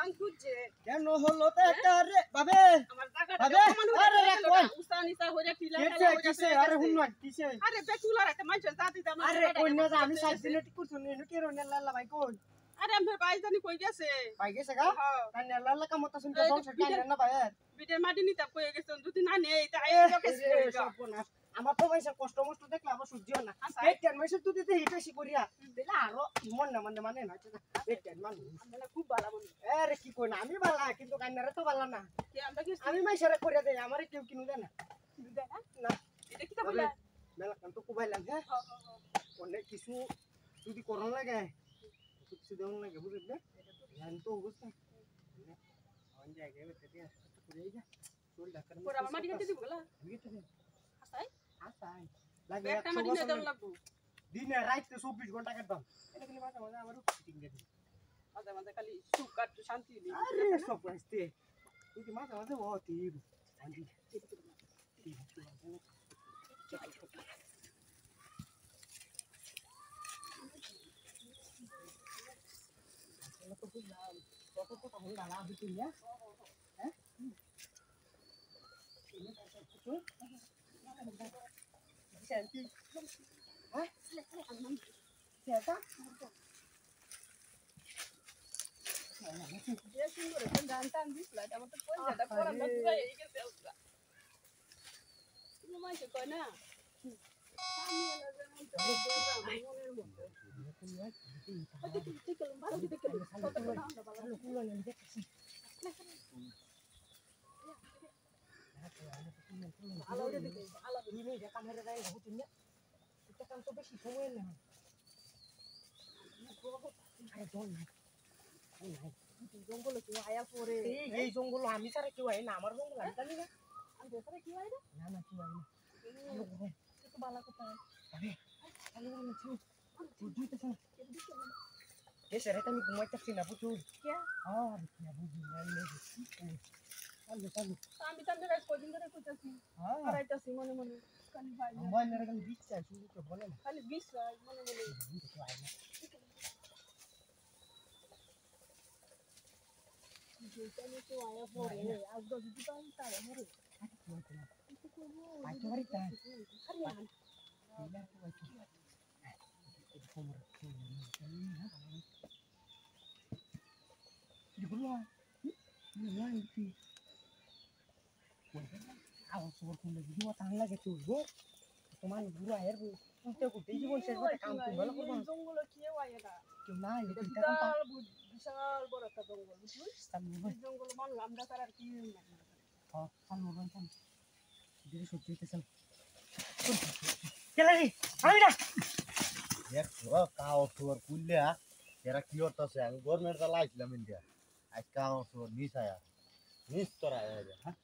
বাং খুঁজছে কেন হলো তো একটা রে বাবে আমার জায়গাটা বাবে মানুষ আরে রে কোন উস্তা নিসা হয়ে টিলা কিছে কিছে আরে হুন না কিছে আরে বেতুলা রাতে মানুষ জাতি দাম আরে কোন না আমি 7 দিন ঠিক করছ নি কে রনে লাল্লা ভাই কোন আরে আমি ভাই জানি কই গেছে ভাই গেছে গা কান লাল্লা কাম তো শুনতে বংশ কান না ভাই বিটের মাটি নিতাম কই গেছে যদি না নেই তাই আমার তো ভাই কষ্ট মষ্ট দেখলে আমার সহ্য হয় না এই টেন মাসে তুই দিতে হিটেছি করিয়া দিলে আরো মন না মানে না এই টেন মান আমরা খুব ভালো মনে আরে কি কই না আমি ভালো কিন্তু কান্নারে তো ভালো না কি আমরা কি আমি মাইসারে করিয়া দেই আমারে কেউ কিনু দেয় না না এটা কি তা বলে মেলা কাম তো কুবাইলাম হ্যাঁ অনেক কিছু যদি করন লাগে কিছু দেওয়ান লাগে বুঝলি না জান তো অবস্থা অন জায়গায় বেতে দিয়া করে যা চল ডাক্তার পরে আমার মাটি কাটতে দিব গলা আসাই আসাই লাগে একটা মাটি নিয়ে দেব লাগবো দিনে রাইতে 24 ঘন্টা কাটবাম এটা কিন্তু মাঝে মাঝে আমারও ফিটিং দে মাঝে মাঝে খালি সুখ কাট শান্তি নেই আরে সব আসতে তুই মাঝে মাঝে ও তীর শান্তি তো বুঝলাম কত কত হল ডালা দিতে নিয়া হ্যাঁ শান্তি হ্যাঁ সেটা যে সুন্দর একটা গান টান দিছলা আমার তো কই দাদা পরাম না পুরো এই গেছে ওটা তুমি মাইছে কই না আমি এলা যেমন তো মনের মধ্যে ঠিক করলাম ভালো ঠিক করলাম কত ভালো ভালো কুলো নিয়ে দেখছি ভালো দেখি ভালো তুমি দেখা মেরে রাই হচ্ছে না এটা কাম তো বেশি সময় না আরে জল নাই জঙ্গলে কেউ আয়া পরে এই জঙ্গল আমি ছাড়া কেউ আয় না আমার জঙ্গল আমি জানি না আমি দেখারে কি হয় না না কেউ আয় না তো ভালো কথা আরে আরে না তুই বুঝিতে না এ স্যার এটা আমি ঘুমাইতেছি না বুঝু কে আর কি বুঝি না এই চালু আমি তাহলে রাত কদিন ধরে কইতাছি আড়াইতাছি মনে মনে খালি ভাই আমার এরকম বিচ্ছা শুরু করে বলে না খালি বিশ্বাস মনে মনে কেউ আয় না যেখানে কেউ আয়া পরে আজ যদি পাই তারা মরে কিছু করবো আইতে পারি তাই আরে না তো আইতে এরকম রাখতে না দিবলা না ইতি আও সর কোন ভিডিও টান লাগে তো গো তোমার গুরু আয়ের উল্টে কুটে জীবন শেষ করতে কাম তুমি ভালো করবা জঙ্গল কেউ আয়া না কেউ না এটা বিশাল বড় একটা জঙ্গল বুঝলি জঙ্গল মানুষ আমরা তার আর কি হ্যাঁ সামনে বলতাম ধীরে সত্যি হইতেছেন কেলা রে আমি না দেখ কাও তোর কুল্লা এরা কি করতেছে আমি গভর্নমেন্ট লাইছিলাম ইন্ডিয়া আজ কাও তোর নিস আয়া নিস তোরা হ্যাঁ